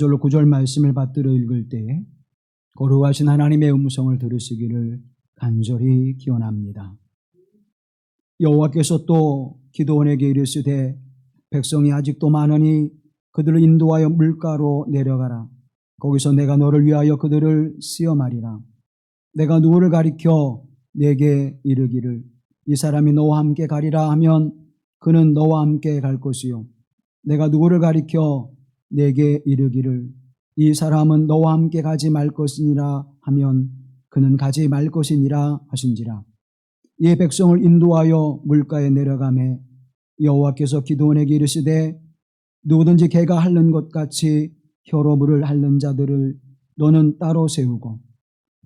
절로 9절 말씀을 받들어 읽을 때에 거룩하신 하나님의 음성을 들으시기를 간절히 기원합니다. 여호와께서 또 기드온에게 이르시되 백성이 아직도 많으니 그들을 인도하여 물가로 내려가라. 거기서 내가 너를 위하여 그들을 시험하리라. 내가 누구를 가리켜 내게 이르기를 이 사람이 너와 함께 가리라 하면 그는 너와 함께 갈 것이요 내가 누구를 가리켜 내게 이르기를 이 사람은 너와 함께 가지 말 것이니라 하면 그는 가지 말 것이니라 하신지라. 이 백성을 인도하여 물가에 내려가매 여호와께서 기드온에게 이르시되 누구든지 개가 핥는 것 같이 혀로 물을 핥는 자들을 너는 따로 세우고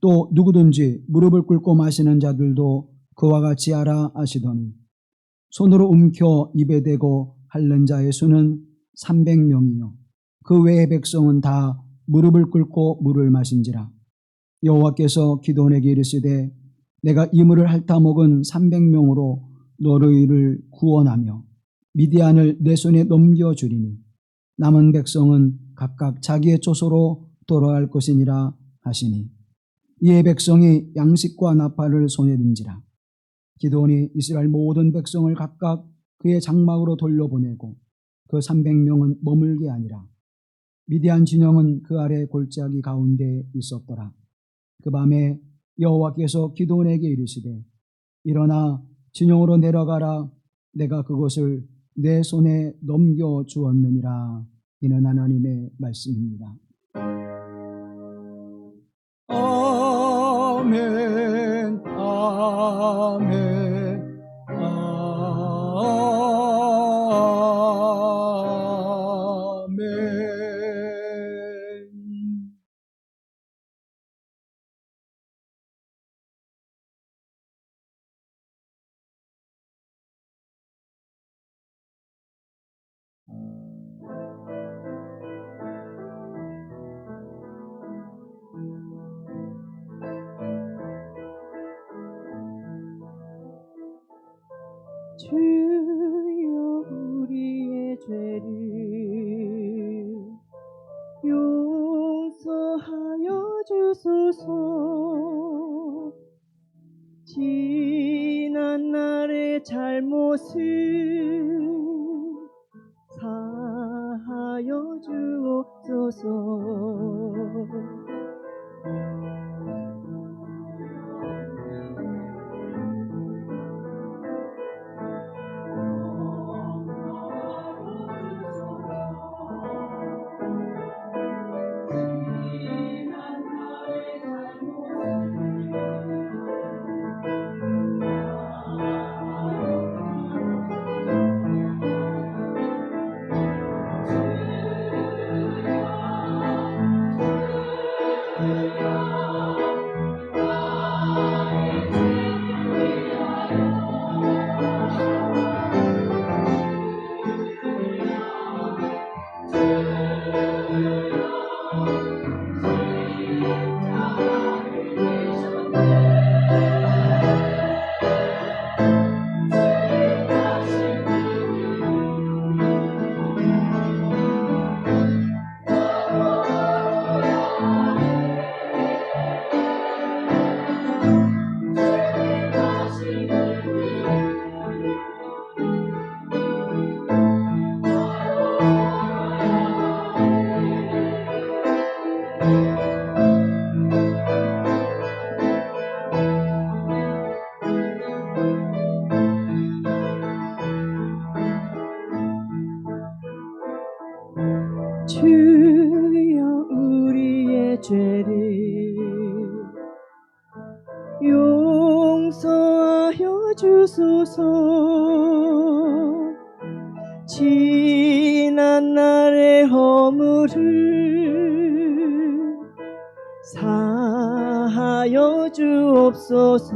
또 누구든지 무릎을 꿇고 마시는 자들도 그와 같이 하라 하시더니 손으로 움켜 입에 대고 핥는 자의 수는 300명이요 그 외의 백성은 다 무릎을 꿇고 물을 마신지라. 여호와께서 기드온에게 이르시되 내가 이 물을 핥아 먹은 300명으로 너희를 구원하며 미디안을 내 손에 넘겨주리니 남은 백성은 각각 자기의 초소로 돌아갈 것이니라 하시니 이에 백성이 양식과 나팔을 손에 든지라. 기드온이 이스라엘 모든 백성을 각각 그의 장막으로 돌려보내고 그 300명은 머물게 아니라 미디안 진영은 그 아래 골짜기 가운데 있었더라. 그 밤에 여호와께서 기드온에게 이르시되 일어나 진영으로 내려가라. 내가 그것을 내 손에 넘겨주었느니라. 이는 하나님의 말씀입니다. 아멘 아멘 아멘. 주여 우리의 죄를 용서하여 주소서. 지난 날의 잘못을 사하여 주옵소서. 주여 우리의 죄를 용서하여 주소서. 지난 날의 허물을 사하여 주옵소서.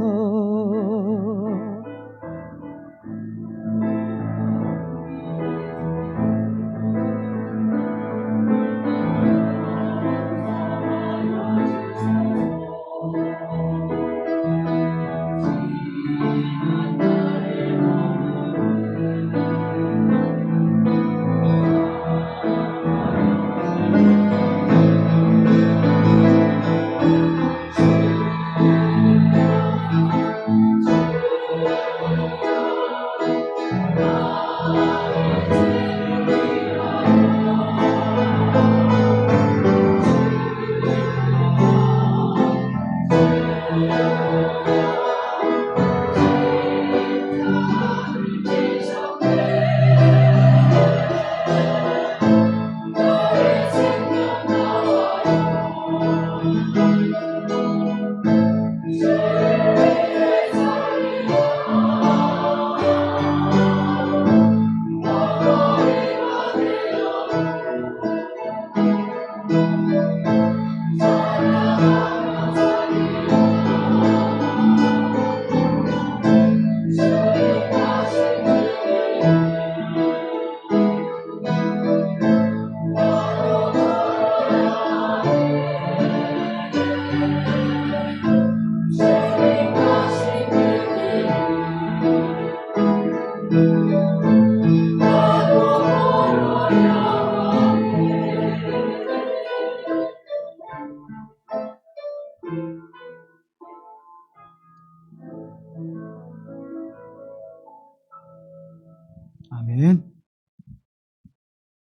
아멘.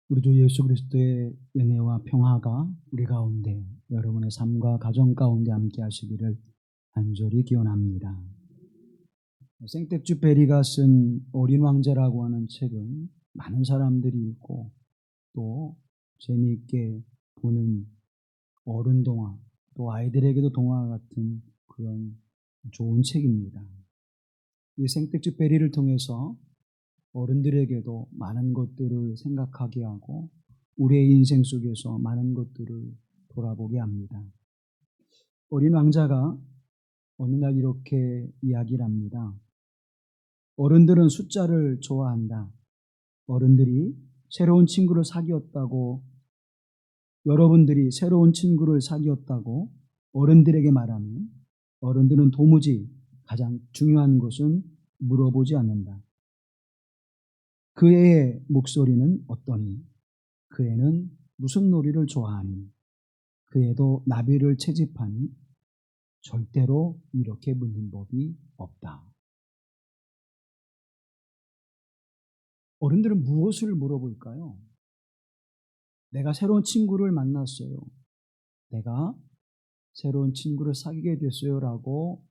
우리 주 예수 그리스도의 은혜와 평화가 우리 가운데, 여러분의 삶과 가정 가운데 함께 하시기를 간절히 기원합니다. 생텍쥐페리가 쓴 어린 왕자라고 하는 책은 많은 사람들이 읽고 또 재미있게 보는 어른 동화, 또 아이들에게도 동화 같은 그런 좋은 책입니다. 이 생텍쥐페리를 통해서 어른들에게도 많은 것들을 생각하게 하고 우리의 인생 속에서 많은 것들을 돌아보게 합니다. 어린 왕자가 어느 날 이렇게 이야기를 합니다. 어른들은 숫자를 좋아한다. 어른들이 새로운 친구를 사귀었다고, 여러분들이 새로운 친구를 사귀었다고 어른들에게 말하면 어른들은 도무지 가장 중요한 것은 물어보지 않는다. 그 애의 목소리는 어떠니? 그 애는 무슨 놀이를 좋아하니? 그 애도 나비를 채집하니? 절대로 이렇게 묻는 법이 없다. 어른들은 무엇을 물어볼까요? 내가 새로운 친구를 만났어요. 내가 새로운 친구를 사귀게 됐어요. 라고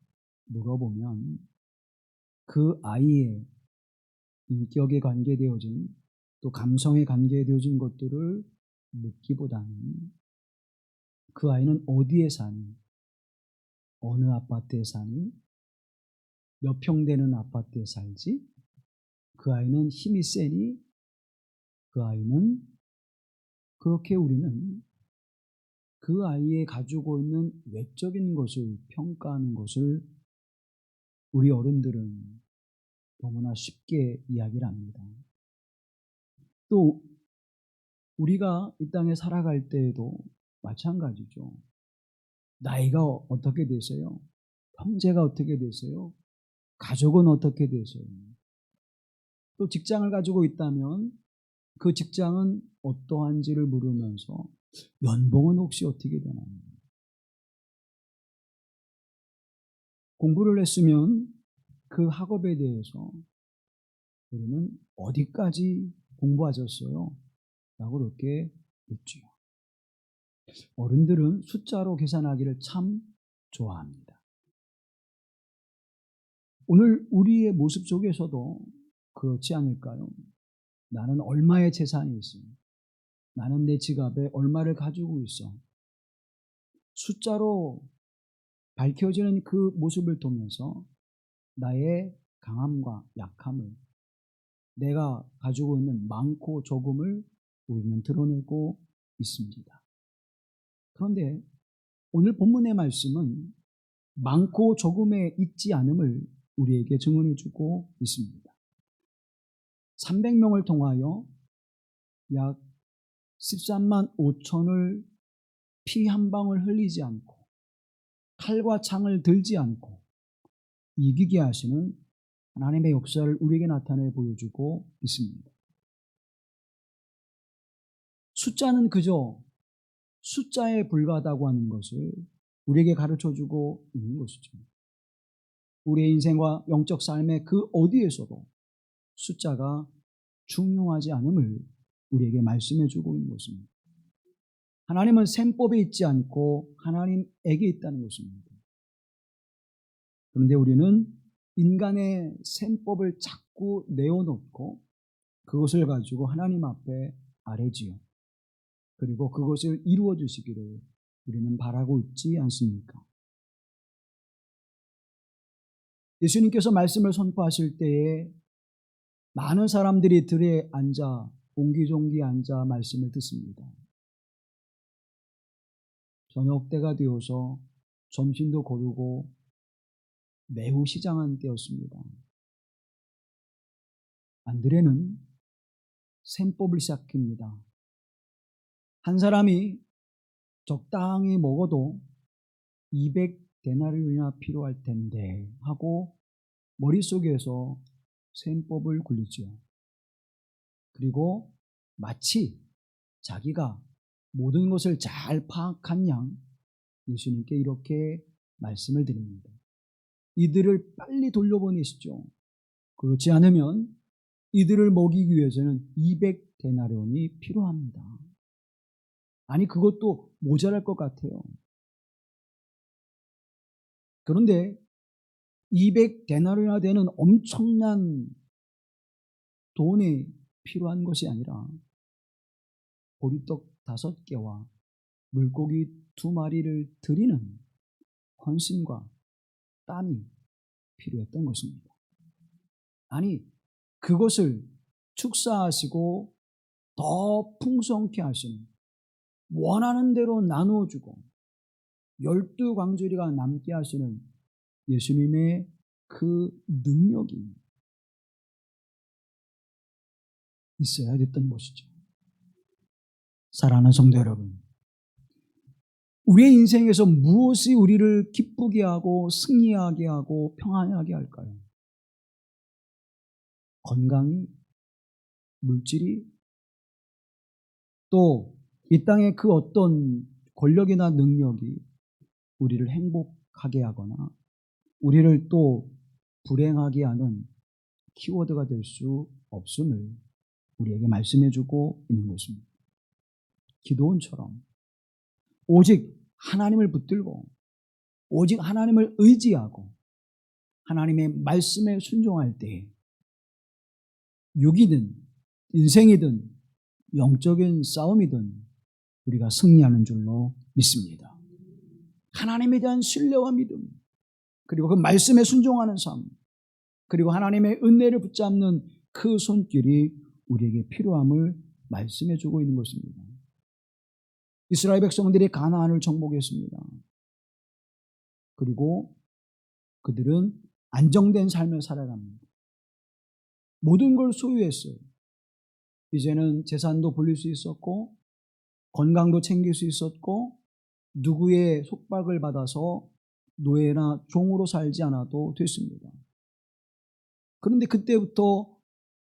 물어보면 그 아이의 인격에 관계되어진, 또 감성에 관계되어진 것들을 묻기보다는 그 아이는 어디에 사니? 어느 아파트에 사니? 몇 평 되는 아파트에 살지? 그 아이는 힘이 세니? 그 아이는, 그렇게 우리는 그 아이의 가지고 있는 외적인 것을 평가하는 것을 우리 어른들은 너무나 쉽게 이야기를 합니다. 또 우리가 이 땅에 살아갈 때에도 마찬가지죠. 나이가 어떻게 되세요? 형제가 어떻게 되세요? 가족은 어떻게 되세요? 또 직장을 가지고 있다면 그 직장은 어떠한지를 물으면서 연봉은 혹시 어떻게 되나요? 공부를 했으면 그 학업에 대해서 우리는 어디까지 공부하셨어요? 라고 그렇게 묻죠. 어른들은 숫자로 계산하기를 참 좋아합니다. 오늘 우리의 모습 속에서도 그렇지 않을까요? 나는 얼마의 재산이 있어? 나는 내 지갑에 얼마를 가지고 있어? 숫자로 밝혀지는 그 모습을 통해서 나의 강함과 약함을, 내가 가지고 있는 많고 적음을 우리는 드러내고 있습니다. 그런데 오늘 본문의 말씀은 많고 적음에 있지 않음을 우리에게 증언해 주고 있습니다. 300명을 통하여 약 13만 5천을 피 한 방울 흘리지 않고 칼과 창을 들지 않고 이기게 하시는 하나님의 역사를 우리에게 나타내 보여주고 있습니다. 숫자는 그저 숫자에 불과하다고 하는 것을 우리에게 가르쳐주고 있는 것이죠. 우리의 인생과 영적 삶의 그 어디에서도 숫자가 중요하지 않음을 우리에게 말씀해주고 있는 것입니다. 하나님은 셈법에 있지 않고 하나님에게 있다는 것입니다. 그런데 우리는 인간의 셈법을 자꾸 내어놓고 그것을 가지고 하나님 앞에 아뢰지요. 그리고 그것을 이루어 주시기를 우리는 바라고 있지 않습니까? 예수님께서 말씀을 선포하실 때에 많은 사람들이 들에 앉아 옹기종기 앉아 말씀을 듣습니다. 저녁 때가 되어서 점심도 거르고 매우 시장한 때였습니다. 안드레는 셈법을 시작합니다. 한 사람이 적당히 먹어도 200데나리온이나 필요할 텐데 하고 머릿속에서 셈법을 굴리죠. 그리고 마치 자기가 모든 것을 잘 파악한 양 예수님께 이렇게 말씀을 드립니다. 이들을 빨리 돌려보내시죠. 그렇지 않으면 이들을 먹이기 위해서는 200데나리온이 필요합니다. 아니, 그것도 모자랄 것 같아요. 그런데 200데나리온이나 되는 엄청난 돈이 필요한 것이 아니라 보리떡 5개와 물고기 2마리를 드리는 헌신과 땀이 필요했던 것입니다. 아니, 그것을 축사하시고 더 풍성케 하시는, 원하는 대로 나누어주고 12광주리가 남게 하시는 예수님의 그 능력이 있어야 됐던 것이죠. 사랑하는 성도 여러분, 우리의 인생에서 무엇이 우리를 기쁘게 하고 승리하게 하고 평안하게 할까요? 건강이, 물질이, 또 이 땅의 그 어떤 권력이나 능력이 우리를 행복하게 하거나 우리를 또 불행하게 하는 키워드가 될 수 없음을 우리에게 말씀해주고 있는 것입니다. 기도원처럼 오직 하나님을 붙들고 오직 하나님을 의지하고 하나님의 말씀에 순종할 때 육이든 인생이든 영적인 싸움이든 우리가 승리하는 줄로 믿습니다. 하나님에 대한 신뢰와 믿음, 그리고 그 말씀에 순종하는 삶, 그리고 하나님의 은혜를 붙잡는 그 손길이 우리에게 필요함을 말씀해주고 있는 것입니다. 이스라엘 백성들이 가나안을 정복했습니다. 그리고 그들은 안정된 삶을 살아갑니다. 모든 걸 소유했어요. 이제는 재산도 불릴 수 있었고 건강도 챙길 수 있었고 누구의 속박을 받아서 노예나 종으로 살지 않아도 됐습니다. 그런데 그때부터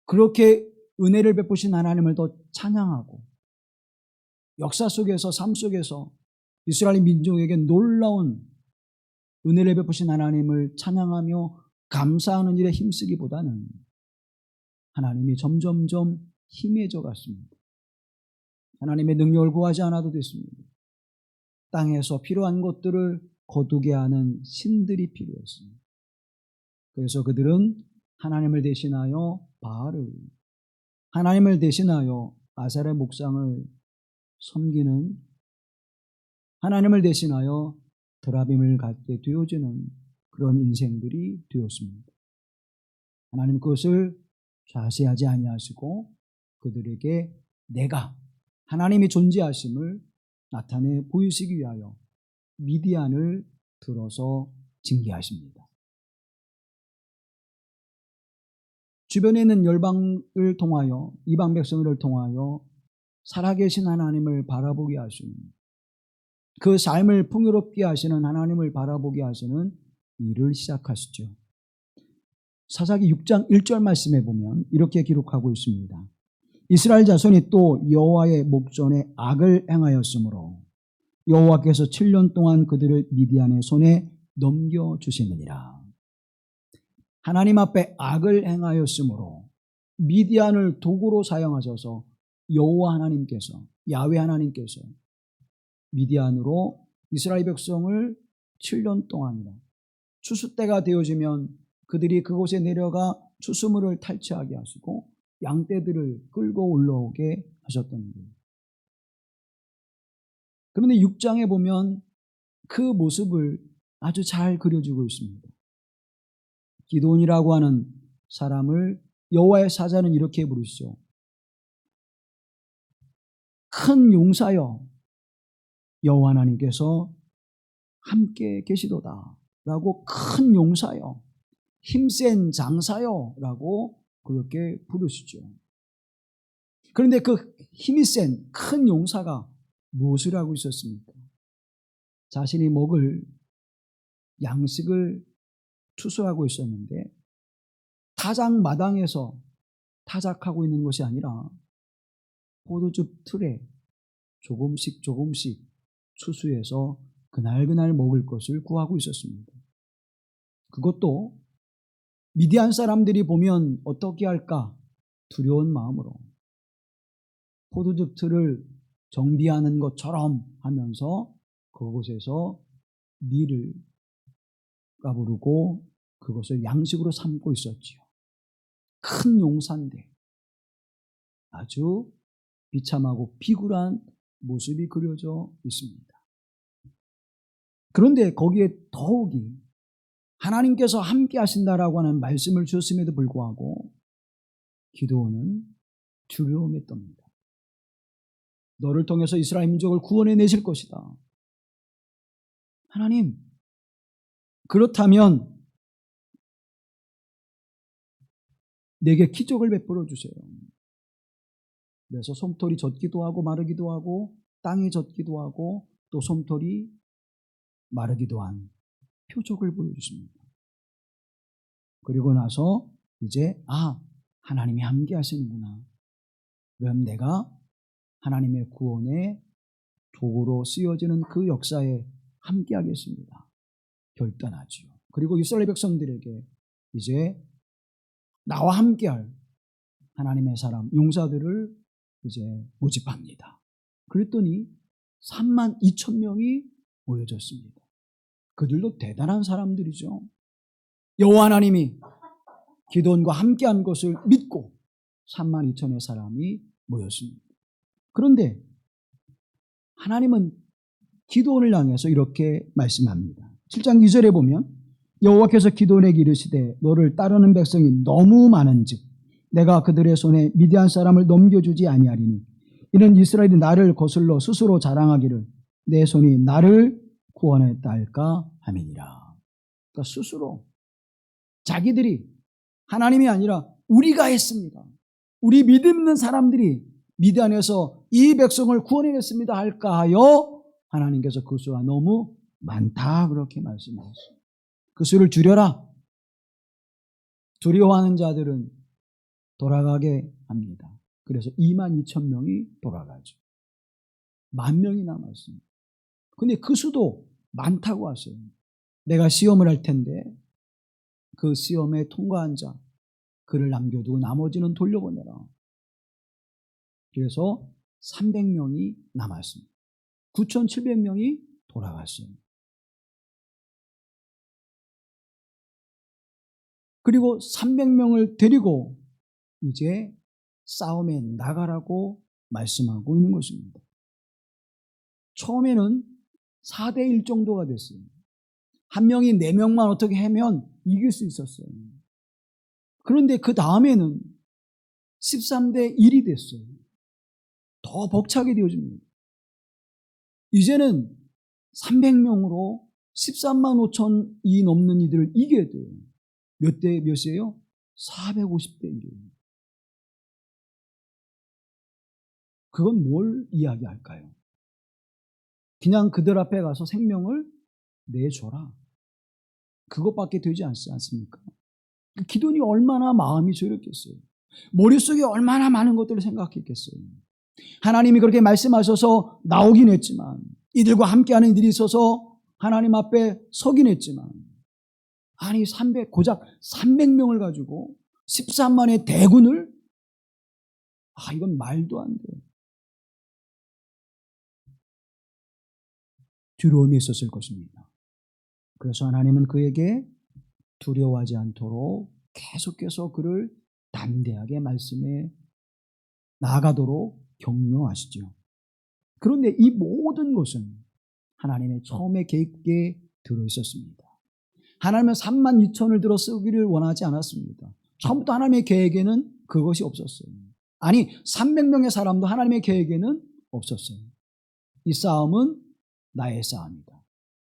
그렇게 은혜를 베푸신 하나님을 더 찬양하고 역사 속에서 삶 속에서 이스라엘 민족에게 놀라운 은혜를 베푸신 하나님을 찬양하며 감사하는 일에 힘쓰기보다는 하나님이 점점점 희미해져 갔습니다. 하나님의 능력을 구하지 않아도 됐습니다. 땅에서 필요한 것들을 거두게 하는 신들이 필요했습니다. 그래서 그들은 하나님을 대신하여 바알을, 하나님을 대신하여 아세라 목상을 섬기는, 하나님을 대신하여 드라빔을 갖게 되어지는 그런 인생들이 되었습니다. 하나님 그것을 좌시하지 아니하시고 그들에게 내가 하나님이 존재하심을 나타내 보이시기 위하여 미디안을 들어서 징계하십니다. 주변에 있는 열방을 통하여, 이방 백성을 통하여 살아계신 하나님을 바라보게 하시는, 그 삶을 풍요롭게 하시는 하나님을 바라보게 하시는 일을 시작하시죠. 사사기 6장 1절 말씀에 보면 이렇게 기록하고 있습니다. 이스라엘 자손이 또 여호와의 목전에 악을 행하였으므로 여호와께서 7년 동안 그들을 미디안의 손에 넘겨주시느니라. 하나님 앞에 악을 행하였으므로 미디안을 도구로 사용하셔서 여호와 하나님께서, 야훼 하나님께서 미디안으로 이스라엘 백성을 7년 동안이라, 추수 때가 되어지면 그들이 그곳에 내려가 추수물을 탈취하게 하시고 양떼들을 끌고 올라오게 하셨던 거예요. 그런데 6장에 보면 그 모습을 아주 잘 그려주고 있습니다. 기드온이라고 하는 사람을 여호와의 사자는 이렇게 부르시죠. 큰 용사여, 여호와 하나님께서 함께 계시도다 라고 큰 용사여, 힘센 장사여 라고 그렇게 부르시죠. 그런데 그 힘이 센 큰 용사가 무엇을 하고 있었습니까? 자신이 먹을 양식을 추수하고 있었는데 타작 마당에서 타작하고 있는 것이 아니라 포도즙 틀에 조금씩 추수해서 그날 먹을 것을 구하고 있었습니다. 그것도 미디안 사람들이 보면 어떻게 할까 두려운 마음으로 포도즙 틀을 정비하는 것처럼 하면서 그곳에서 밀을 까부르고 그것을 양식으로 삼고 있었지요. 큰 용사인데 아주 비참하고 비굴한 모습이 그려져 있습니다. 그런데 거기에 더욱이 하나님께서 함께 하신다라고 하는 말씀을 주셨음에도 불구하고 기드온은 두려움에 떱니다. 너를 통해서 이스라엘 민족을 구원해 내실 것이다. 하나님, 그렇다면 내게 기적을 베풀어 주세요. 그래서 솜털이 젖기도 하고 마르기도 하고 땅이 젖기도 하고 또 솜털이 마르기도 한 표적을 보여주십니다. 그리고 나서 이제 하나님이 함께 하시는구나. 그럼 내가 하나님의 구원의 도구로 쓰여지는 그 역사에 함께 하겠습니다. 결단하지요. 그리고 이스라엘 백성들에게 이제 나와 함께할 하나님의 사람, 용사들을 이제 모집합니다. 그랬더니 32,000명이 모여졌습니다. 그들도 대단한 사람들이죠. 여호와 하나님이 기드온과 함께한 것을 믿고 32,000의 사람이 모였습니다. 그런데 하나님은 기드온을 향해서 이렇게 말씀합니다. 7장 2절에 보면 여호와께서 기드온에게 이르시되 너를 따르는 백성이 너무 많은즉 내가 그들의 손에 미디안 사람을 넘겨주지 아니하리니 이는 이스라엘이 나를 거슬러 스스로 자랑하기를 내 손이 나를 구원했다 할까 함이니라. 그러니까 스스로 자기들이 하나님이 아니라 우리가 했습니다. 우리 믿음 있는 사람들이 미디안에서 이 백성을 구원해냈습니다 할까 하여 하나님께서 그 수가 너무 많다 그렇게 말씀하셨어요. 그 수를 줄여라. 두려워하는 자들은 돌아가게 합니다. 그래서 22,000명이 돌아가죠. 10,000명이 남았습니다. 근데 그 수도 많다고 하세요. 내가 시험을 할 텐데 그 시험에 통과한 자 그를 남겨두고 나머지는 돌려보내라. 그래서 300명이 남았습니다. 9,700명이 돌아갔어요. 그리고 300명을 데리고 이제 싸움에 나가라고 말씀하고 있는 것입니다. 처음에는 4대1 정도가 됐어요. 한 명이 4명만 어떻게 하면 이길 수 있었어요. 그런데 그 다음에는 13대1이 됐어요. 더 벅차게 되어집니다. 이제는 300명으로 13만 5천이 넘는 이들을 이겨야 돼요. 몇 대 몇이에요? 450대 1이에요. 그건 뭘 이야기할까요? 그냥 그들 앞에 가서 생명을 내줘라. 그것밖에 되지 않습니까? 기드온이 얼마나 마음이 저렸겠어요. 머릿속에 얼마나 많은 것들을 생각했겠어요. 하나님이 그렇게 말씀하셔서 나오긴 했지만 이들과 함께하는 일이 있어서 하나님 앞에 서긴 했지만 아니 고작 300명을 가지고 13만의 대군을 이건 말도 안 돼요. 두려움이 있었을 것입니다. 그래서 하나님은 그에게 두려워하지 않도록 계속해서 그를 담대하게 말씀에 나아가도록 격려하시죠. 그런데 이 모든 것은 하나님의 처음의 계획에 들어있었습니다. 하나님은 32,000을 들어 쓰기를 원하지 않았습니다. 처음부터 하나님의 계획에는 그것이 없었어요. 아니 300명의 사람도 하나님의 계획에는 없었어요. 이 싸움은 나의 싸움이다.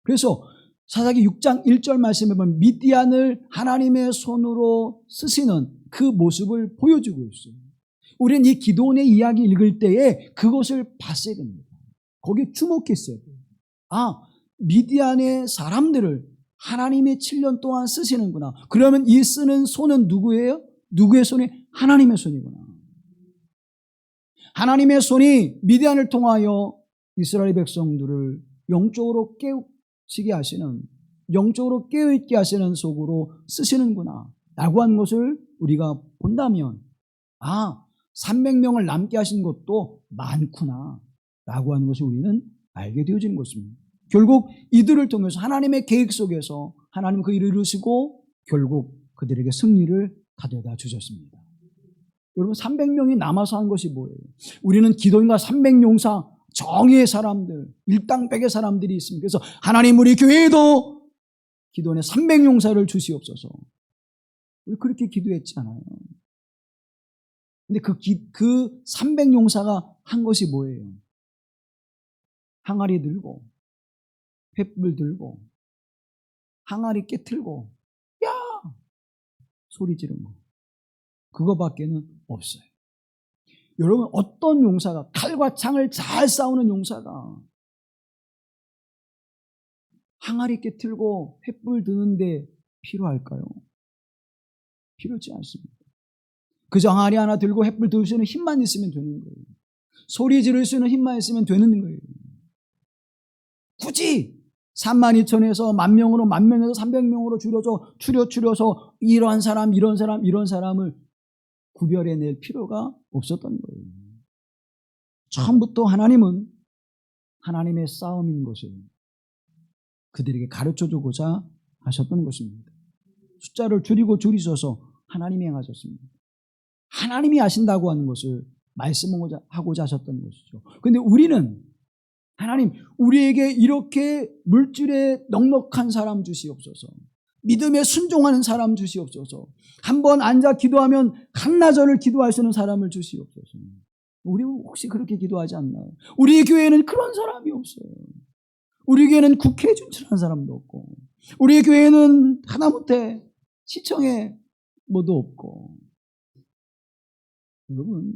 그래서 사사기 6장 1절 말씀에 보면 미디안을 하나님의 손으로 쓰시는 그 모습을 보여주고 있어요. 우리는 이 기도원의 이야기 읽을 때에 그것을 봤어야 됩니다. 거기에 주목했어야 돼요. 아, 미디안의 사람들을 하나님이 7년 동안 쓰시는구나. 그러면 이 쓰는 손은 누구예요? 누구의 손이? 하나님의 손이구나. 하나님의 손이 미디안을 통하여 이스라엘 백성들을 영적으로 깨우치게 하시는, 영적으로 깨어있게 하시는 속으로 쓰시는구나 라고 하는 것을 우리가 본다면, 아, 300명을 남게 하신 것도 많구나 라고 하는 것을 우리는 알게 되어지는 것입니다. 결국 이들을 통해서 하나님의 계획 속에서 하나님 그 일을 이루시고 결국 그들에게 승리를 가져다 주셨습니다. 여러분, 300명이 남아서 한 것이 뭐예요? 우리는 기도인과 300용사, 정의의 사람들, 일당백의 사람들이 있습니다. 그래서 하나님 우리 교회에도 기도원에 300용사를 주시옵소서. 우리 그렇게 기도했지 않아요? 근데 그 300용사가 한 것이 뭐예요? 항아리 들고, 횃불 들고, 항아리 깨틀고, 야! 소리 지르는 거. 그거밖에는 없어요. 여러분, 어떤 용사가, 칼과 창을 잘 싸우는 용사가 항아리 깨틀고 횃불 드는데 필요할까요? 필요하지 않습니다. 그저 항아리 하나 들고 횃불 들 수 있는 힘만 있으면 되는 거예요. 소리 지를 수 있는 힘만 있으면 되는 거예요. 굳이 32,000에서 10,000명으로, 10,000명에서 300명으로 줄여서 이런 사람을 구별해낼 필요가 없었던 거예요. 처음부터 하나님은 하나님의 싸움인 것을 그들에게 가르쳐주고자 하셨던 것입니다. 숫자를 줄이셔서 하나님이 행하셨습니다. 하나님이 하신다고 하는 것을 말씀하고자 하셨던 것이죠. 그런데 우리는 하나님, 우리에게 이렇게 물질에 넉넉한 사람 주시옵소서. 믿음에 순종하는 사람 주시옵소서. 한번 앉아 기도하면 한나절을 기도할 수 있는 사람을 주시옵소서. 우리 혹시 그렇게 기도하지 않나요? 우리 교회에는 그런 사람이 없어요. 우리 교회는 국회에 준출한 사람도 없고, 우리 교회는 하다못해 시청에 뭐도 없고. 여러분,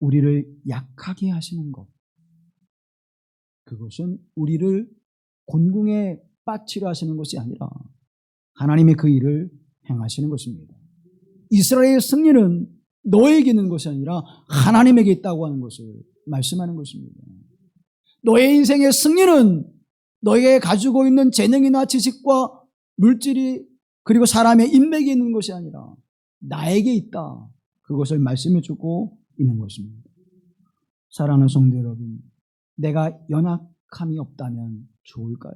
우리를 약하게 하시는 것, 그것은 우리를 곤궁에 빠치려 하시는 것이 아니라 하나님의 그 일을 행하시는 것입니다. 이스라엘의 승리는 너에게 있는 것이 아니라 하나님에게 있다고 하는 것을 말씀하는 것입니다. 너의 인생의 승리는 너에게 가지고 있는 재능이나 지식과 물질이 그리고 사람의 인맥이 있는 것이 아니라 나에게 있다. 그것을 말씀해 주고 있는 것입니다. 사랑하는 성도 여러분, 내가 연약함이 없다면 좋을까요?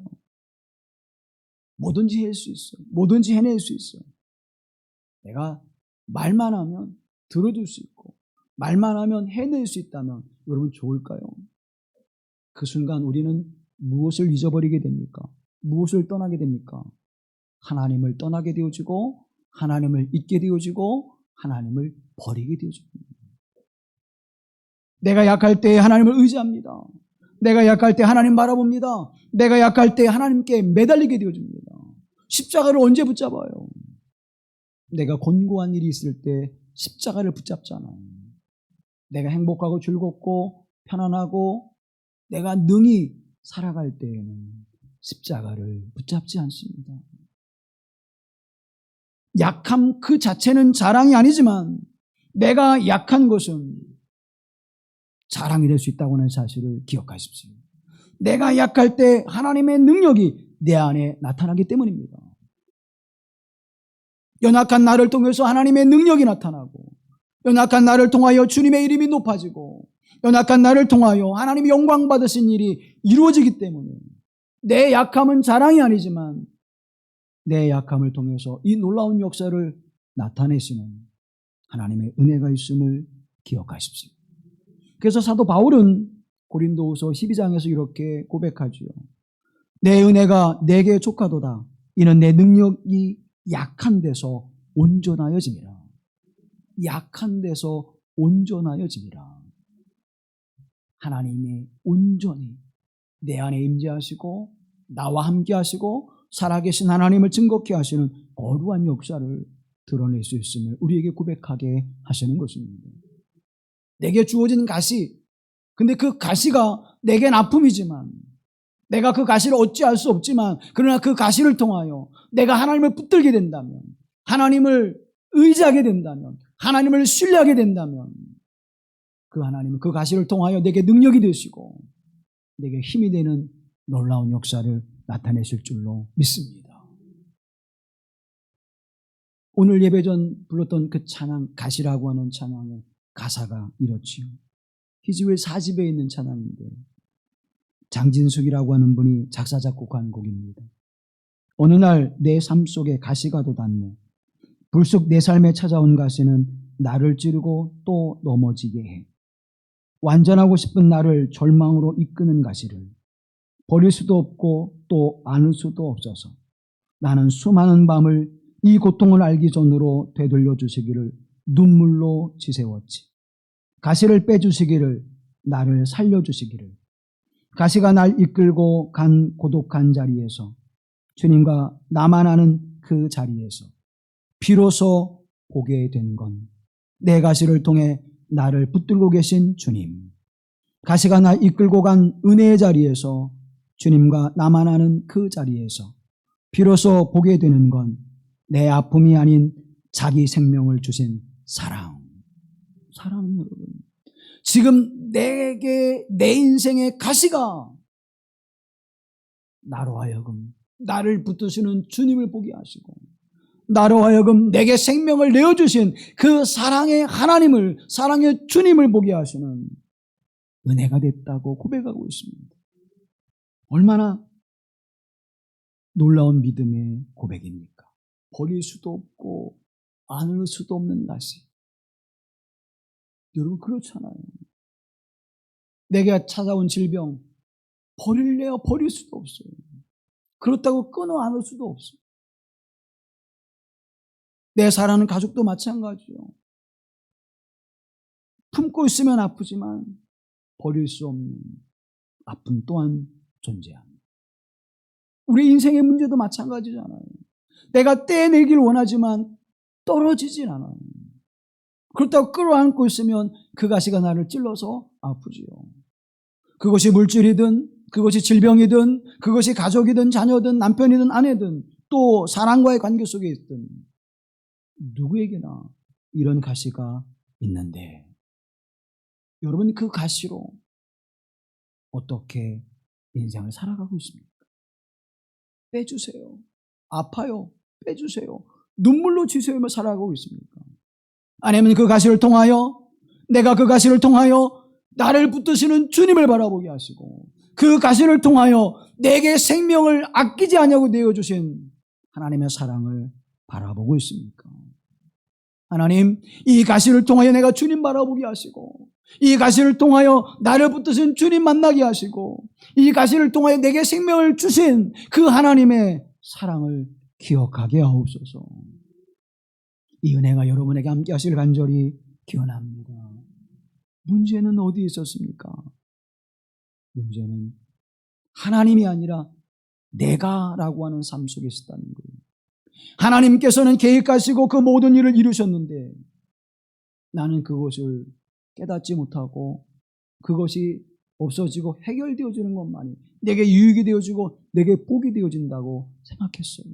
뭐든지 할 수 있어요. 뭐든지 해낼 수 있어요. 내가 말만 하면 들어줄 수 있고 말만 하면 해낼 수 있다면 여러분 좋을까요? 그 순간 우리는 무엇을 잊어버리게 됩니까? 무엇을 떠나게 됩니까? 하나님을 떠나게 되어지고 하나님을 잊게 되어지고 하나님을 버리게 되어집니다. 내가 약할 때 하나님을 의지합니다. 내가 약할 때 하나님 바라봅니다. 내가 약할 때 하나님께 매달리게 되어집니다. 십자가를 언제 붙잡아요? 내가 곤고한 일이 있을 때 십자가를 붙잡잖아요. 내가 행복하고 즐겁고 편안하고 내가 능히 살아갈 때에는 십자가를 붙잡지 않습니다. 약함 그 자체는 자랑이 아니지만 내가 약한 것은 자랑이 될 수 있다고 하는 사실을 기억하십시오. 내가 약할 때 하나님의 능력이 내 안에 나타나기 때문입니다. 연약한 나를 통해서 하나님의 능력이 나타나고 연약한 나를 통하여 주님의 이름이 높아지고 연약한 나를 통하여 하나님이 영광 받으신 일이 이루어지기 때문에 내 약함은 자랑이 아니지만 내 약함을 통해서 이 놀라운 역사를 나타내시는 하나님의 은혜가 있음을 기억하십시오. 그래서 사도 바울은 고린도후서 12장에서 이렇게 고백하지요. 내 은혜가 내게 족하도다. 이는 내 능력이 약한 데서 온전하여짐이라. 약한 데서 온전하여짐이라. 하나님이 온전히 내 안에 임재하시고 나와 함께 하시고 살아계신 하나님을 증거케 하시는 거룩한 역사를 드러낼 수 있음을 우리에게 고백하게 하시는 것입니다. 내게 주어진 가시, 근데 그 가시가 내겐 아픔이지만, 내가 그 가시를 어찌할 수 없지만, 그러나 그 가시를 통하여 내가 하나님을 붙들게 된다면, 하나님을 의지하게 된다면, 하나님을 신뢰하게 된다면, 그 하나님은 그 가시를 통하여 내게 능력이 되시고 내게 힘이 되는 놀라운 역사를 나타내실 줄로 믿습니다. 오늘 예배 전 불렀던 그 찬양, 가시라고 하는 찬양의 가사가 이렇지요. 히즈웰 4집에 있는 찬양인데 장진숙이라고 하는 분이 작사 작곡한 곡입니다. 어느 날 내 삶 속에 가시가 돋았네. 불쑥 내 삶에 찾아온 가시는 나를 찌르고 또 넘어지게 해. 완전하고 싶은 나를 절망으로 이끄는 가시를 버릴 수도 없고 또 안을 수도 없어서 나는 수많은 밤을 이 고통을 알기 전으로 되돌려 주시기를 눈물로 지새웠지. 가시를 빼주시기를, 나를 살려주시기를. 가시가 날 이끌고 간 고독한 자리에서, 주님과 나만 아는 그 자리에서 비로소 보게 된 건 내 가시를 통해 나를 붙들고 계신 주님. 가시가 날 이끌고 간 은혜의 자리에서, 주님과 나만 아는 그 자리에서 비로소 보게 되는 건 내 아픔이 아닌 자기 생명을 주신 사랑. 사랑은 여러분, 지금 내게 내 인생의 가시가 나로 하여금 나를 붙드시는 주님을 보게 하시고, 나로 하여금 내게 생명을 내어주신 그 사랑의 하나님을, 사랑의 주님을 보게 하시는 은혜가 됐다고 고백하고 있습니다. 얼마나 놀라운 믿음의 고백입니까? 버릴 수도 없고 안을 수도 없는 가시. 여러분 그렇잖아요. 내가 찾아온 질병 버릴래야 버릴 수도 없어요. 그렇다고 끊어 안을 수도 없어요. 내 사랑하는 가족도 마찬가지요. 품고 있으면 아프지만 버릴 수 없는 아픔 또한 존재합니다. 우리 인생의 문제도 마찬가지잖아요. 내가 떼내길 원하지만 떨어지진 않아요. 그렇다고 끌어안고 있으면 그 가시가 나를 찔러서 아프지요. 그것이 물질이든, 그것이 질병이든, 그것이 가족이든, 자녀든, 남편이든, 아내든, 또 사랑과의 관계 속에 있든 누구에게나 이런 가시가 있는데, 여러분 그 가시로 어떻게 인생을 살아가고 있습니까? 빼주세요. 아파요. 빼주세요. 눈물로 지새우며 살아가고 있습니까? 아니면 그 가시를 통하여, 내가 그 가시를 통하여 나를 붙드시는 주님을 바라보게 하시고, 그 가시를 통하여 내게 생명을 아끼지 않냐고 내어주신 하나님의 사랑을 바라보고 있습니까? 하나님, 이 가시를 통하여 내가 주님 바라보게 하시고, 이 가시를 통하여 나를 붙드신 주님 만나게 하시고, 이 가시를 통하여 내게 생명을 주신 그 하나님의 사랑을 기억하게 하옵소서. 이 은혜가 여러분에게 함께 하실 간절히 기원합니다. 문제는 어디에 있었습니까? 문제는 하나님이 아니라 내가라고 하는 삶 속에 있었다는 거예요. 하나님께서는 계획하시고 그 모든 일을 이루셨는데 나는 그것을 깨닫지 못하고 그것이 없어지고 해결되어지는 것만이 내게 유익이 되어지고 내게 복이 되어진다고 생각했어요.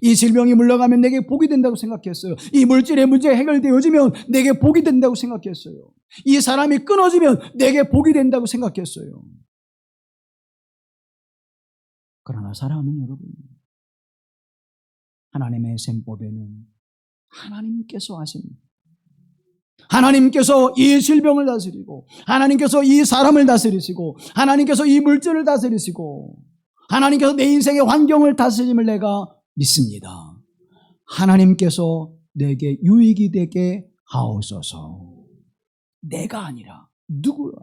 이 질병이 물러가면 내게 복이 된다고 생각했어요. 이 물질의 문제가 해결되어지면 내게 복이 된다고 생각했어요. 이 사람이 끊어지면 내게 복이 된다고 생각했어요. 그러나 사랑하는 여러분, 하나님의 셈법에는 하나님께서 하십니다. 하나님께서 이 질병을 다스리고, 하나님께서 이 사람을 다스리시고, 하나님께서 이 물질을 다스리시고, 하나님께서 내 인생의 환경을 다스림을 내가 믿습니다. 하나님께서 내게 유익이 되게 하옵소서. 내가 아니라 누구야?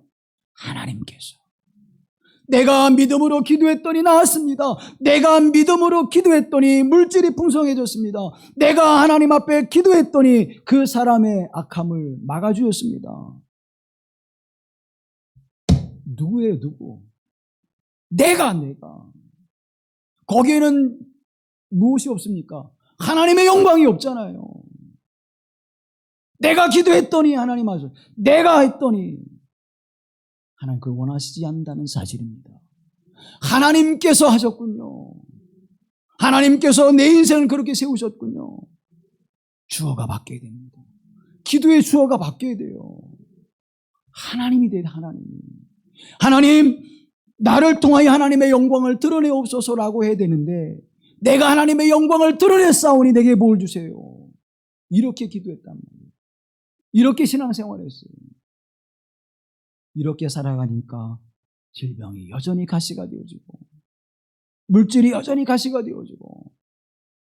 하나님께서. 내가 믿음으로 기도했더니 나았습니다. 내가 믿음으로 기도했더니 물질이 풍성해졌습니다. 내가 하나님 앞에 기도했더니 그 사람의 악함을 막아주었습니다. 누구예요, 누구? 내가. 거기에는 무엇이 없습니까? 하나님의 영광이 없잖아요. 내가 기도했더니 하나님 하셔. 내가 했더니 하나님 그걸 원하시지 않는다는 사실입니다. 하나님께서 하셨군요. 하나님께서 내 인생을 그렇게 세우셨군요. 주어가 바뀌어야 됩니다. 기도의 주어가 바뀌어야 돼요. 하나님이 돼야 돼, 하나님. 하나님, 나를 통하여 하나님의 영광을 드러내옵소서라고 해야 되는데 내가 하나님의 영광을 드러냈사오니 내게 뭘 주세요. 이렇게 기도했단 말이에요. 이렇게 신앙생활했어요. 이렇게 살아가니까 질병이 여전히 가시가 되어지고 물질이 여전히 가시가 되어지고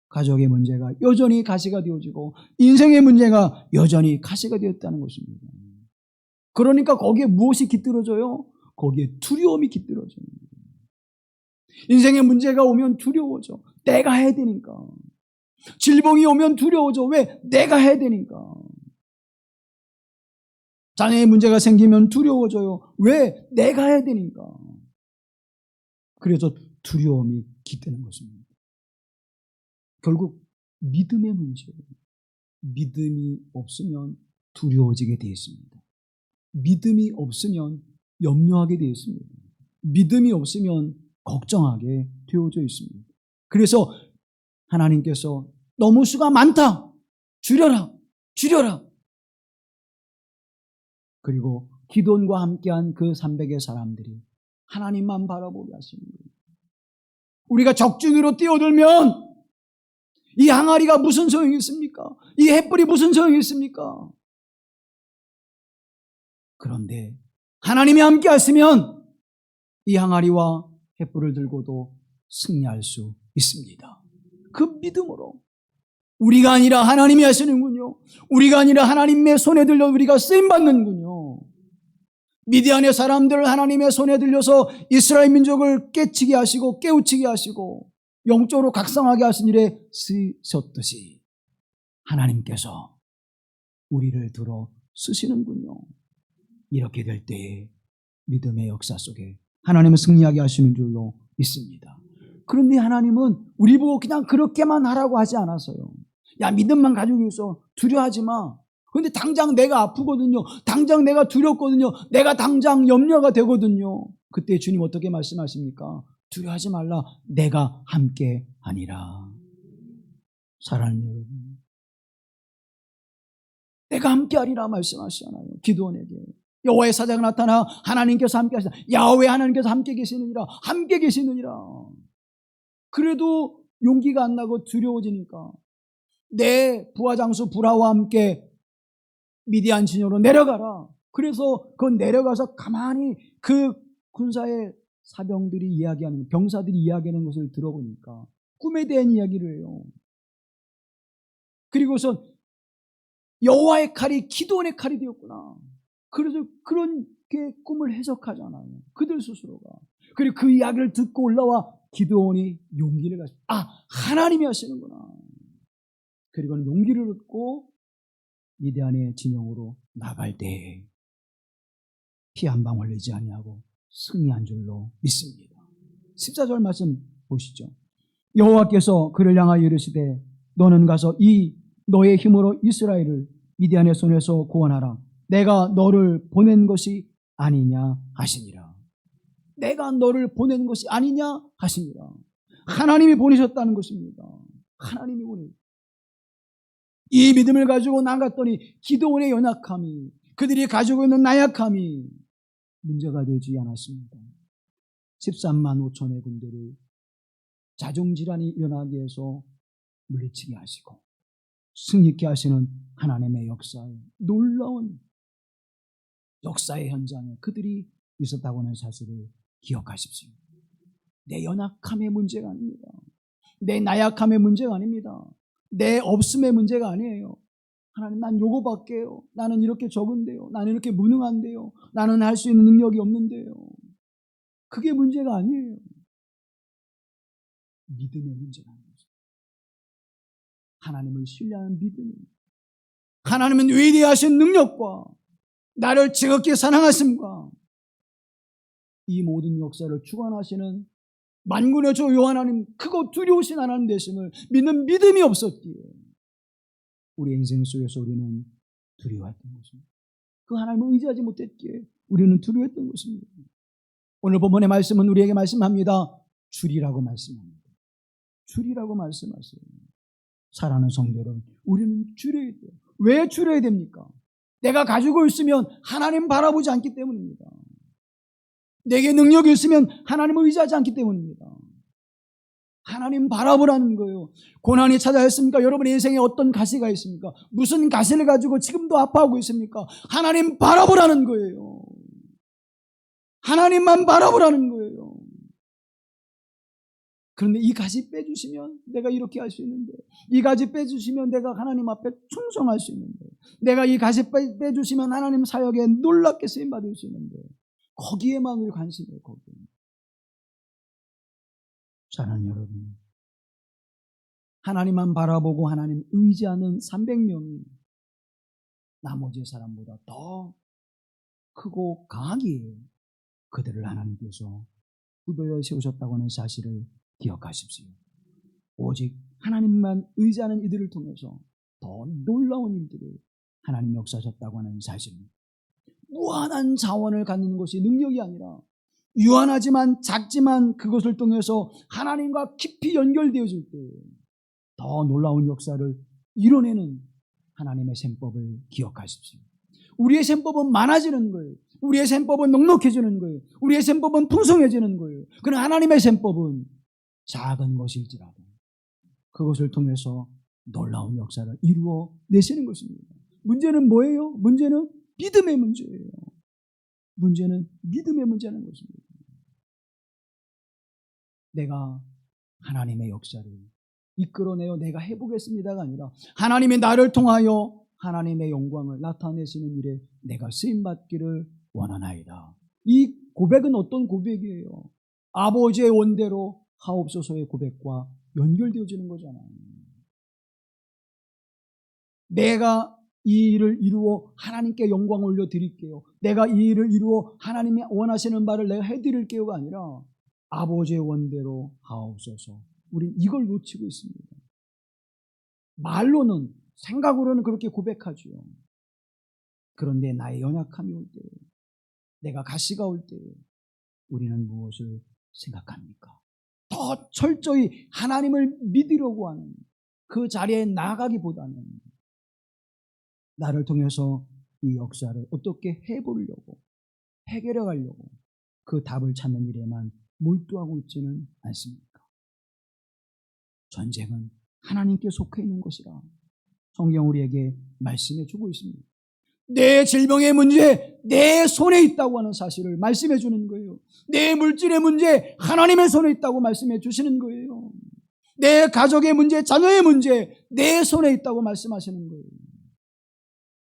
가족의 문제가 여전히 가시가 되어지고 인생의 문제가 여전히 가시가 되었다는 것입니다. 그러니까 거기에 무엇이 깃들어져요? 거기에 두려움이 깃들어져요. 인생의 문제가 오면 두려워져. 내가 해야 되니까. 질병이 오면 두려워져. 왜? 내가 해야 되니까. 자녀의 문제가 생기면 두려워져요. 왜? 내가 해야 되니까. 그래서 두려움이 깃드는 것입니다. 결국 믿음의 문제예요. 믿음이 없으면 두려워지게 되어 있습니다. 믿음이 없으면 염려하게 되어 있습니다. 믿음이 없으면 걱정하게 되어져 있습니다. 그래서 하나님께서 너무 수가 많다. 줄여라. 그리고 기돈과 함께한 그 300의 사람들이 하나님만 바라보게 하십니다. 우리가 적중으로 뛰어들면 이 항아리가 무슨 소용이 있습니까? 이 횃불이 무슨 소용이 있습니까? 그런데 하나님이 함께 하시면 이 항아리와 횃불을 들고도 승리할 수 있습니다. 그 믿음으로 우리가 아니라 하나님이 하시는군요. 우리가 아니라 하나님의 손에 들려 우리가 쓰임받는군요. 미디안의 사람들을 하나님의 손에 들려서 이스라엘 민족을 깨치게 하시고 깨우치게 하시고 영적으로 각성하게 하신 일에 쓰셨듯이 하나님께서 우리를 들어 쓰시는군요. 이렇게 될 때에 믿음의 역사 속에 하나님은 승리하게 하시는 줄로 믿습니다. 그런데 하나님은 우리 보고 그냥 그렇게만 하라고 하지 않았어요. 야, 믿음만 가지고 있어. 두려워하지 마. 그런데 당장 내가 아프거든요. 당장 내가 두렵거든요. 내가 당장 염려가 되거든요. 그때 주님 어떻게 말씀하십니까? 두려워하지 말라. 내가 함께 하니라. 사랑하는 여러분, 내가 함께 하리라 말씀하시잖아요. 기도원에게. 여호와의 사자가 나타나 하나님께서 함께 하시다. 야훼 하나님께서 함께 계시느니라. 함께 계시느니라. 그래도 용기가 안 나고 두려워지니까 내 부하장수 불하와 함께 미디안 진영으로 내려가라. 그래서 그 내려가서 가만히 그 군사의 사병들이 이야기하는, 병사들이 이야기하는 것을 들어보니까 꿈에 대한 이야기를 해요. 그리고서 여호와의 칼이 기도원의 칼이 되었구나. 그래서 그렇게 꿈을 해석하잖아요. 그들 스스로가. 그리고 그 이야기를 듣고 올라와 기도원이 용기를 가지고 하나님이 하시는구나. 그리고 용기를 얻고 미디안의 진영으로 나갈 때 피 한 방울 흘리지 아니하고 승리한 줄로 믿습니다. 14절 말씀 보시죠. 여호와께서 그를 향하여 이르시되 너는 가서 너의 힘으로 이스라엘을 미디안의 손에서 구원하라. 내가 너를 보낸 것이 아니냐 하시니라. 내가 너를 보낸 것이 아니냐 하시니라. 하나님이 보내셨다는 것입니다. 하나님이 보내셨다. 이 믿음을 가지고 나갔더니 기도원의 연약함이, 그들이 가지고 있는 나약함이 문제가 되지 않았습니다. 13만 5천의 군대를 자중질환이 일어나게 해서 물리치게 하시고 승리케 하시는 하나님의 역사에, 놀라운 역사의 현장에 그들이 있었다고 하는 사실을 기억하십시오. 내 연약함의 문제가 아닙니다. 내 나약함의 문제가 아닙니다. 내 없음의 문제가 아니에요. 하나님, 난 요거밖에요. 나는 이렇게 적은데요. 나는 이렇게 무능한데요. 나는 할 수 있는 능력이 없는데요. 그게 문제가 아니에요. 믿음의 문제가 아니에요. 하나님을 신뢰하는 믿음입니다. 하나님은 위대하신 능력과 나를 지극히 사랑하심과 이 모든 역사를 주관하시는 만군의 주 여호와 하나님, 크고 두려우신 하나님 되심을 믿는 믿음이 없었기에 우리 인생 속에서 우리는 두려워했던 것입니다. 그 하나님을 의지하지 못했기에 우리는 두려워했던 것입니다. 오늘 본문의 말씀은 우리에게 말씀합니다. 줄이라고 말씀합니다. 줄이라고 말씀하세요. 사랑하는 성도 여러분, 우리는 줄여야 돼요. 왜 줄여야 됩니까? 내가 가지고 있으면 하나님 바라보지 않기 때문입니다. 내게 능력이 있으면 하나님을 의지하지 않기 때문입니다. 하나님 바라보라는 거예요. 고난이 찾아왔습니까? 여러분의 인생에 어떤 가시가 있습니까? 무슨 가시를 가지고 지금도 아파하고 있습니까? 하나님 바라보라는 거예요. 하나님만 바라보라는 거예요. 그런데 이 가시 빼주시면 내가 이렇게 할 수 있는데, 이 가시 빼주시면 내가 하나님 앞에 충성할 수 있는데, 내가 이 가시 빼주시면 하나님 사역에 놀랍게 쓰임받을 수 있는데, 거기에만 우리 관심이에요. 거기에. 사랑하는 여러분, 하나님만 바라보고 하나님 의지하는 300명이 나머지 사람보다 더 크고 강하기에 그들을 하나님께서 후보에 세우셨다고 하는 사실을 기억하십시오. 오직 하나님만 의지하는 이들을 통해서 더 놀라운 일들을 하나님 역사하셨다고 하는 사실입니다. 무한한 자원을 갖는 것이 능력이 아니라 유한하지만 작지만 그것을 통해서 하나님과 깊이 연결되어질 때 더 놀라운 역사를 이뤄내는 하나님의 셈법을 기억하십시오. 우리의 셈법은 많아지는 거예요. 우리의 셈법은 넉넉해지는 거예요. 우리의 셈법은 풍성해지는 거예요. 그러나 하나님의 셈법은 작은 것일지라도 그것을 통해서 놀라운 역사를 이루어 내시는 것입니다. 문제는 뭐예요? 문제는 믿음의 문제예요. 문제는 믿음의 문제라는 것입니다. 내가 하나님의 역사를 이끌어내어 내가 해보겠습니다가 아니라 하나님이 나를 통하여 하나님의 영광을 나타내시는 일에 내가 쓰임받기를 원하나이다. 이 고백은 어떤 고백이에요? 아버지의 원대로 하옵소서의 고백과 연결되어지는 거잖아요. 내가 이 일을 이루어 하나님께 영광을 올려드릴게요. 내가 이 일을 이루어 하나님이 원하시는 바를 내가 해드릴게요가 아니라 아버지의 원대로 하옵소서. 우린 이걸 놓치고 있습니다. 말로는, 생각으로는 그렇게 고백하죠. 그런데 나의 연약함이 올 때, 내가 가시가 올 때 우리는 무엇을 생각합니까? 더 철저히 하나님을 믿으려고 하는 그 자리에 나가기보다는 나를 통해서 이 역사를 어떻게 해보려고, 해결해 가려고 그 답을 찾는 일에만 몰두하고 있지는 않습니까? 전쟁은 하나님께 속해 있는 것이라 성경 우리에게 말씀해 주고 있습니다. 내 질병의 문제 내 손에 있다고 하는 사실을 말씀해 주는 거예요. 내 물질의 문제 하나님의 손에 있다고 말씀해 주시는 거예요. 내 가족의 문제, 자녀의 문제 내 손에 있다고 말씀하시는 거예요.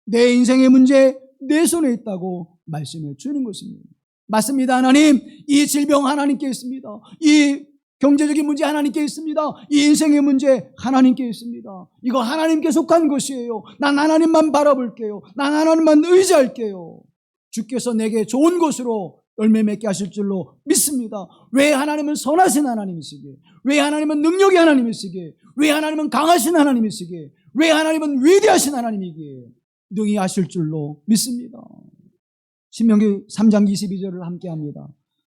내 인생의 문제 내 손에 있다고 말씀해 주는 것입니다. 맞습니다. 하나님, 이 질병 하나님께 있습니다. 이 경제적인 문제 하나님께 있습니다. 이 인생의 문제 하나님께 있습니다. 이거 하나님께 속한 것이에요. 난 하나님만 바라볼게요. 난 하나님만 의지할게요. 주께서 내게 좋은 것으로 열매 맺게 하실 줄로 믿습니다. 왜 하나님은 선하신 하나님이시기에, 왜 하나님은 능력의 하나님이시기에, 왜 하나님은 강하신 하나님이시기에, 왜 하나님은 위대하신 하나님이기에 능히 하실 줄로 믿습니다. 신명기 3장 22절을 함께합니다.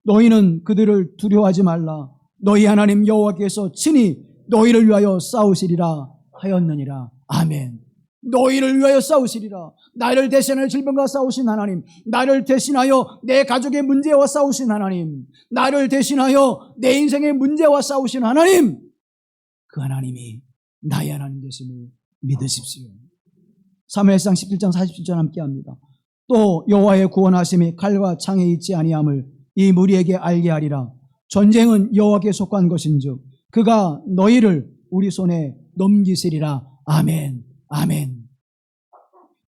너희는 그들을 두려워하지 말라. 너희 하나님 여호와께서 친히 너희를 위하여 싸우시리라 하였느니라. 아멘. 너희를 위하여 싸우시리라. 나를 대신하여 질병과 싸우신 하나님, 나를 대신하여 내 가족의 문제와 싸우신 하나님, 나를 대신하여 내 인생의 문제와 싸우신 하나님, 그 하나님이 나의 하나님 되심을 믿으십시오. 사무엘상 17장 47절 함께합니다. 또 여호와의 구원하심이 칼과 창에 있지 아니함을 이 무리에게 알게 하리라. 전쟁은 여호와께 속한 것인즉 그가 너희를 우리 손에 넘기시리라. 아멘. 아멘.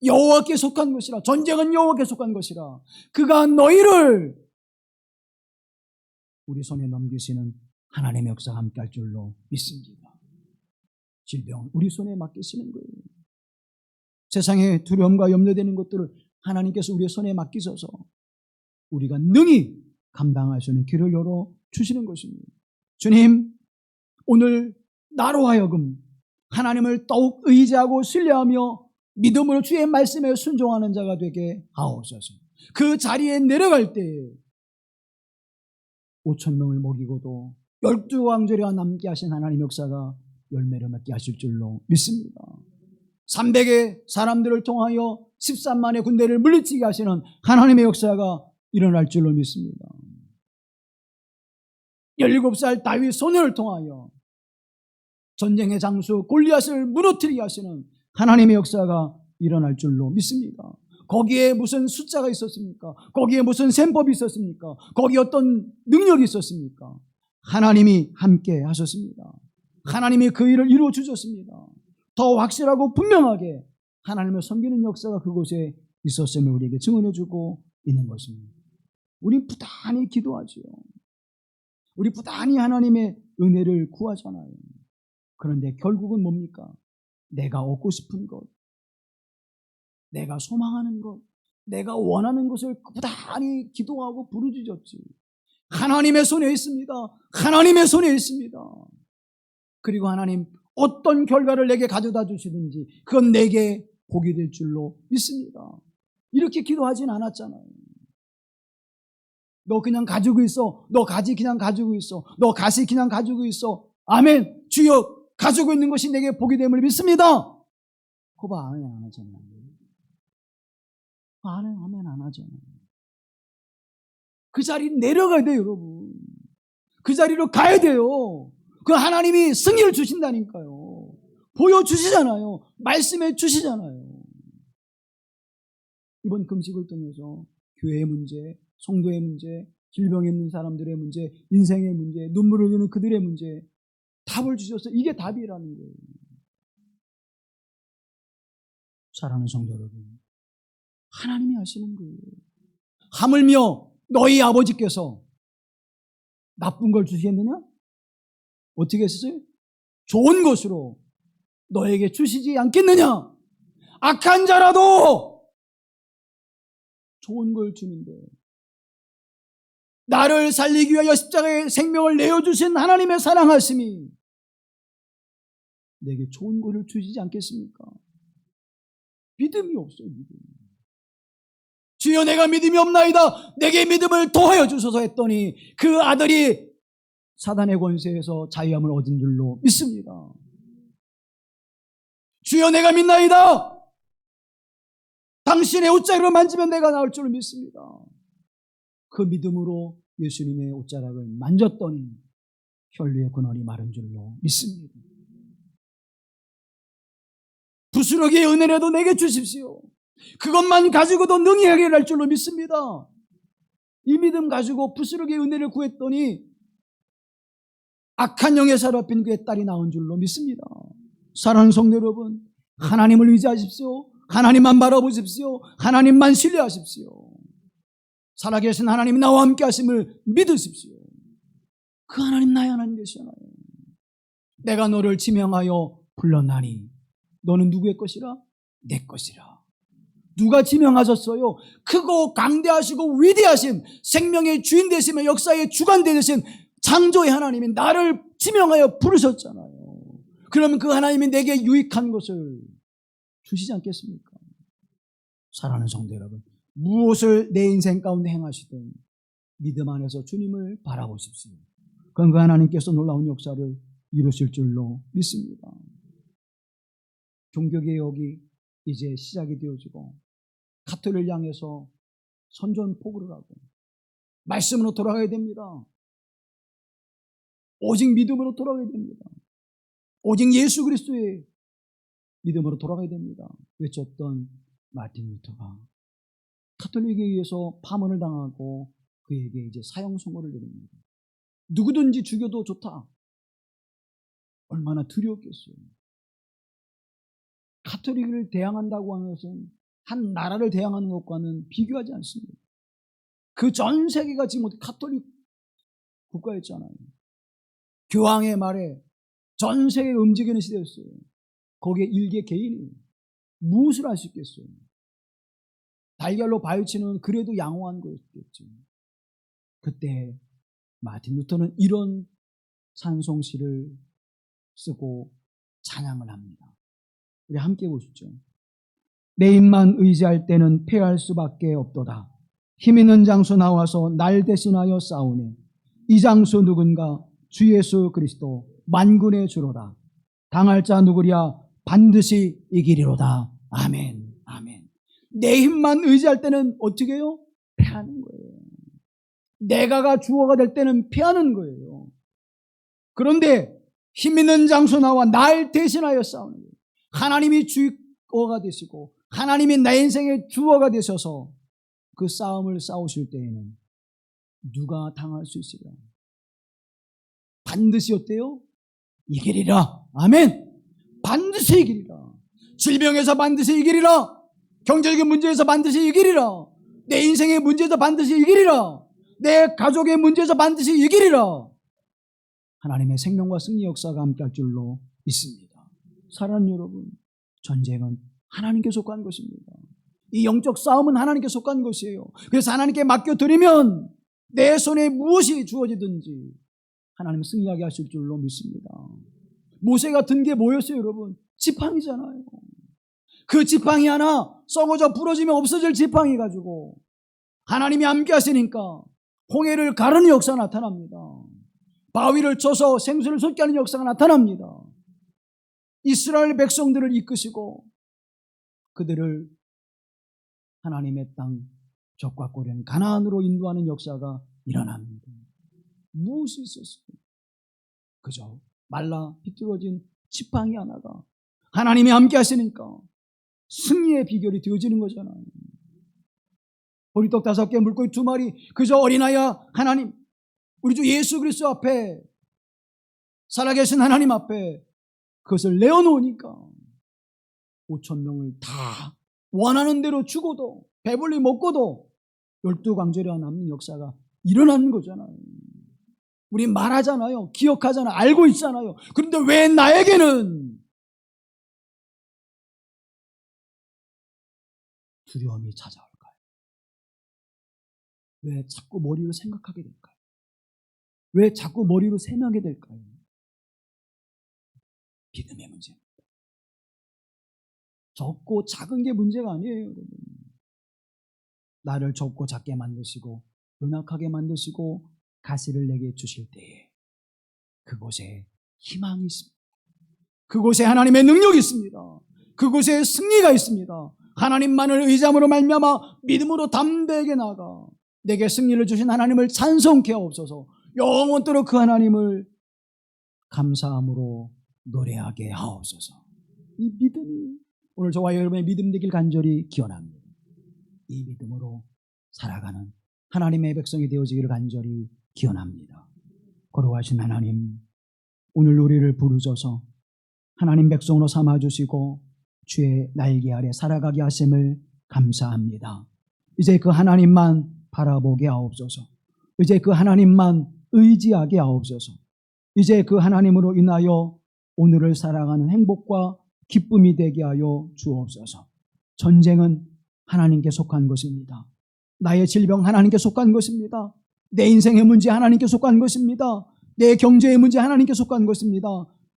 여호와께 속한 것이라. 전쟁은 여호와께 속한 것이라. 그가 너희를 우리 손에 넘기시는 하나님의 역사가 함께할 줄로 믿습니다. 질병 우리 손에 맡기시는 거예요. 세상에 두려움과 염려되는 것들을 하나님께서 우리의 손에 맡기셔서 우리가 능히 감당할 수 있는 길을 열어 주시는 것입니다. 주님, 오늘 나로 하여금 하나님을 더욱 의지하고 신뢰하며 믿음으로 주의 말씀에 순종하는 자가 되게 하옵소서. 그 자리에 내려갈 때에 5,000명을 먹이고도 12왕조리와 남게 하신 하나님의 역사가 열매를 맺게 하실 줄로 믿습니다. 300의 사람들을 통하여 13만의 군대를 물리치게 하시는 하나님의 역사가 일어날 줄로 믿습니다. 17살 다윗 소년을 통하여 전쟁의 장수 골리앗을 무너뜨리게 하시는 하나님의 역사가 일어날 줄로 믿습니다. 거기에 무슨 숫자가 있었습니까? 거기에 무슨 셈법이 있었습니까? 거기에 어떤 능력이 있었습니까? 하나님이 함께 하셨습니다. 하나님이 그 일을 이루어 주셨습니다. 더 확실하고 분명하게 하나님을 섬기는 역사가 그곳에 있었음을 우리에게 증언해 주고 있는 것입니다. 우리 부단히 기도하지요. 우리 부단히 하나님의 은혜를 구하잖아요. 그런데 결국은 뭡니까? 내가 얻고 싶은 것, 내가 소망하는 것, 내가 원하는 것을 부단히 기도하고 부르짖었지. 하나님의 손에 있습니다. 하나님의 손에 있습니다. 그리고 하나님 어떤 결과를 내게 가져다 주시든지 그건 내게 복이 될 줄로 믿습니다. 이렇게 기도하진 않았잖아요. 너 그냥 가지고 있어. 너 가지 그냥 가지고 있어. 너 가시 그냥 가지고 있어. 아멘. 주여 가지고 있는 것이 내게 복이 됨을 믿습니다. 그거 아멘 안 하잖아요. 아멘 안 하잖아요. 그 자리 내려가야 돼요, 여러분. 그 자리로 가야 돼요. 그 하나님이 승리를 주신다니까요. 보여주시잖아요. 말씀해 주시잖아요. 이번 금식을 통해서 교회의 문제, 성도의 문제, 질병에 있는 사람들의 문제, 인생의 문제, 눈물을 흘리는 그들의 문제 답을 주셔서 이게 답이라는 거예요. 사랑하는 성도 여러분, 하나님이 하시는 거예요. 하물며 너희 아버지께서 나쁜 걸 주시겠느냐? 어떻게 했어요? 좋은 것으로 너에게 주시지 않겠느냐? 악한 자라도 좋은 걸 주는데 나를 살리기 위하여 십자가의 생명을 내어주신 하나님의 사랑하심이 내게 좋은 것을 주시지 않겠습니까? 믿음이 없어요. 믿음이. 주여 내가 믿음이 없나이다. 내게 믿음을 더하여 주소서 했더니 그 아들이 사단의 권세에서 자유함을 얻은 줄로 믿습니다. 주여 내가 믿나이다. 당신의 옷자락을 만지면 내가 나을 줄로 믿습니다. 그 믿음으로 예수님의 옷자락을 만졌더니 혈류의 근원이 마른 줄로 믿습니다. 부스러기의 은혜라도 내게 주십시오. 그것만 가지고도 능히 해결할 줄로 믿습니다. 이 믿음 가지고 부스러기의 은혜를 구했더니 악한 영에 사로잡힌 그의 딸이 나온 줄로 믿습니다. 사랑하는 성도 여러분, 하나님을 의지하십시오. 하나님만 바라보십시오. 하나님만 신뢰하십시오. 살아계신 하나님이 나와 함께 하심을 믿으십시오. 그 하나님 나의 하나님 되시잖아요. 내가 너를 지명하여 불렀나니 너는 누구의 것이라? 내 것이라. 누가 지명하셨어요? 크고 강대하시고 위대하신 생명의 주인 되시며 역사의 주관 되신 창조의 하나님이 나를 지명하여 부르셨잖아요. 그러면 그 하나님이 내게 유익한 것을 주시지 않겠습니까? 사랑하는 성도 여러분, 무엇을 내 인생 가운데 행하시든 믿음 안에서 주님을 바라보십시오. 그럼 그 하나님께서 놀라운 역사를 이루실 줄로 믿습니다. 종교개혁이 이제 시작이 되어지고 가톨릭을 향해서 선전포고를 하고 말씀으로 돌아가야 됩니다. 오직 믿음으로 돌아가야 됩니다. 오직 예수 그리스도의 믿음으로 돌아가야 됩니다. 외쳤던 마틴 루터가 가톨릭에 의해서 파문을 당하고 그에게 이제 사형 선고를 내립니다. 누구든지 죽여도 좋다. 얼마나 두려웠겠어요. 가톨릭을 대항한다고 하는 것은 한 나라를 대항하는 것과는 비교하지 않습니다. 그 전 세계가 지금 가톨릭 국가였잖아요. 교황의 말에 전 세계가 움직이는 시대였어요. 거기에 일개 개인이 무엇을 할 수 있겠어요? 달걀로 바위치는 그래도 양호한 거였겠죠. 그때 마틴 루터는 이런 찬송시를 쓰고 찬양을 합니다. 우리 함께 보시죠. 내 힘만 의지할 때는 패할 수밖에 없도다. 힘 있는 장수 나와서 날 대신하여 싸우네. 이 장수 누군가? 주 예수 그리스도 만군의 주로다. 당할 자 누구랴? 반드시 이기리로다. 아멘. 아멘. 내 힘만 의지할 때는 어떻게 해요? 패하는 거예요. 내가가 주어가 될 때는 패하는 거예요. 그런데 힘 있는 장수 나와 날 대신하여 싸우는 거예요. 하나님이 주어가 되시고 하나님이 내 인생의 주어가 되셔서 그 싸움을 싸우실 때에는 누가 당할 수 있으랴? 반드시 어때요? 이기리라. 아멘. 반드시 이기리라. 질병에서 반드시 이기리라. 경제적인 문제에서 반드시 이기리라. 내 인생의 문제에서 반드시 이기리라. 내 가족의 문제에서 반드시 이기리라. 하나님의 생명과 승리 역사가 함께할 줄로 믿습니다. 사랑하는 여러분, 전쟁은 하나님께 속한 것입니다. 이 영적 싸움은 하나님께 속한 것이에요. 그래서 하나님께 맡겨드리면 내 손에 무엇이 주어지든지 하나님 승리하게 하실 줄로 믿습니다. 모세가 든 게 뭐였어요, 여러분? 지팡이잖아요. 그 지팡이 하나 썩어져 부러지면 없어질 지팡이 가지고 하나님이 함께 하시니까 홍해를 가르는 역사가 나타납니다. 바위를 쳐서 생수를 솟게 하는 역사가 나타납니다. 이스라엘 백성들을 이끄시고 그들을 하나님의 땅 적과 고려는 가나안으로 인도하는 역사가 일어납니다. 무엇이 있었어요? 그저 말라 비뚤어진 지팡이 하나가 하나님이 함께 하시니까 승리의 비결이 되어지는 거잖아요. 보리떡 5개, 물고기 2마리, 그저 어린아이야 하나님, 우리 주 예수 그리스도 앞에, 살아계신 하나님 앞에 그것을 내어놓으니까 5,000명을 다 원하는 대로 주고도 배불리 먹고도 12광절이나 남는 역사가 일어나는 거잖아요. 우리 말하잖아요. 기억하잖아요. 알고 있잖아요. 그런데 왜 나에게는 두려움이 찾아올까요? 왜 자꾸 머리로 생각하게 될까요? 왜 자꾸 머리로 생각하게 될까요? 믿음의 문제입니다. 적고 작은 게 문제가 아니에요, 여러분. 나를 적고 작게 만드시고 연약하게 만드시고 가시를 내게 주실 때에 그곳에 희망이 있습니다. 그곳에 하나님의 능력이 있습니다. 그곳에 승리가 있습니다. 하나님만을 의지함으로 말미암아 믿음으로 담대하게 나아가 내게 승리를 주신 하나님을 찬송케 하옵소서. 영원토록 그 하나님을 감사함으로 노래하게 하옵소서. 이 믿음이 오늘 저와 여러분의 믿음 되길 간절히 기원합니다. 이 믿음으로 살아가는 하나님의 백성이 되어지기를 간절히 기원합니다. 거룩하신 하나님, 오늘 우리를 부르셔서 하나님 백성으로 삼아주시고 주의 날개 아래 살아가게 하심을 감사합니다. 이제 그 하나님만 바라보게 하옵소서. 이제 그 하나님만 의지하게 하옵소서. 이제 그 하나님으로 인하여 오늘을 살아가는 행복과 기쁨이 되게 하여 주옵소서. 전쟁은 하나님께 속한 것입니다. 나의 질병 하나님께 속한 것입니다. 내 인생의 문제 하나님께 속한 것입니다. 내 경제의 문제 하나님께 속한 것입니다.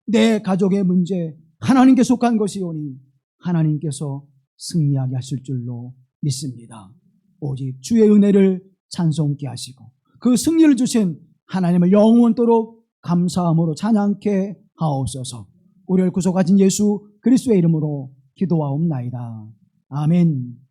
내 가족의 문제 하나님께 속한 것이오니 하나님께서 승리하게 하실 줄로 믿습니다. 오직 주의 은혜를 찬송케 하시고 그 승리를 주신 하나님을 영원토록 감사함으로 찬양케 하옵소서. 우리를 구속하신 예수 그리스도의 이름으로 기도하옵나이다. 아멘.